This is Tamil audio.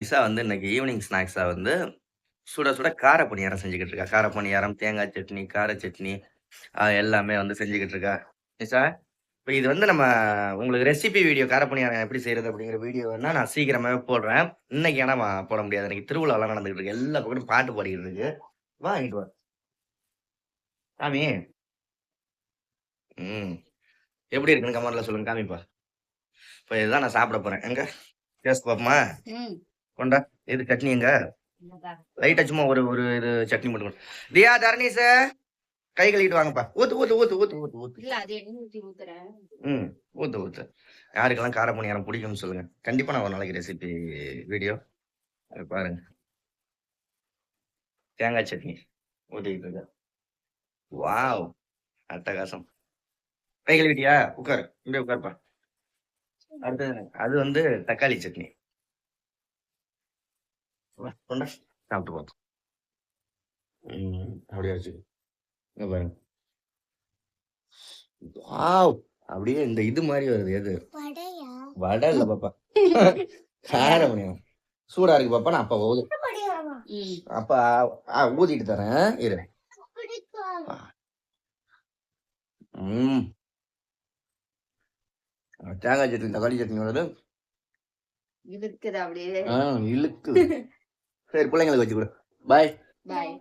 நிஷா வந்து இன்னைக்கு ஈவினிங் ஸ்நாக்ஸா வந்து சுட சுட கார பணியாரம் செஞ்சுக்கிட்டு இருக்கா. கார பணியாரம், தேங்காய் சட்னி, கார சட்னி எல்லாமே வந்து செஞ்சுக்கிட்டு இருக்கா. நிஷா, இப்ப இது வந்து நம்ம உங்களுக்கு ரெசிபி வீடியோ கார பணியாரம் எப்படி செய்றது அப்படிங்கிற வீடியோ வேணா நான் சீக்கிரமாவே போடுறேன். இன்னைக்கு ஆனா போட முடியாது. இன்னைக்கு திருவிழாலாம் நடந்துகிட்டு இருக்கு. எல்லா பக்கமும் பாட்டு பாடிக்கிட்டு இருக்கு. வா இங்கிட்டு வா. காமி. ம். எப்படி இருக்குன்னு கமெண்ட்ல சொல்லுங்க. காமிப்பா. இப்ப இதுதான் நான் சாப்பிட போறேன். எங்க? டேஸ்ட் பாப்போமா? ம். கொண்டா. இது சட்னி எங்க? லைட்டா சும்மா ஒரு ஒரு இது சட்னி மட்டும் கொடு. தியா, தரணீஸு கை கழுவிட்டு வாங்கப்பா. ஊத்து, ஊத்து, ஊத்து, ஊத்து, ஊத்து, ஊத்து. இல்ல அது எண்ணெய் ஊத்தி ஊத்துறேன். ம். ஊத்து, ஊத்து. யாருக்கெல்லாம் கார பணியாரம் பிடிக்கும்னு சொல்லுங்க. கண்டிப்பா நான் ஒரு நாளைக்கு ரெசிபி வீடியோ பாருங்க. தேங்காய் சட்னி ஊத்திக்கிட்டு இருக்கேன். வாவ்! அட்டகாசம். கை கழுவிட்டியா? உட்காரு. இங்கே உட்காருப்பா. அடுத்தது அது வந்து தக்காளி சட்னி. வா, கொண்டா. சாப்பிட்டு போ. ம். அப்படியே வச்சு. இங்க பாருங்க. வாவ்! அப்படியே இந்த இது மாரி வருது. எது? வடையா? வடை இல்ல பாப்பா. கார பணியாரம். சூடா இருக்கு பாப்பா. நான் அப்ப அப்ப ஊதிட்டு தரேன். இரு. ம். தேங்காய் சட்னி, தக்காளி சட்னியோடது இழுக்குது அப்படியே. இழுக்குது. சரி பிள்ளைங்களுக்கு வச்சு கொடு. பாய். பாய்.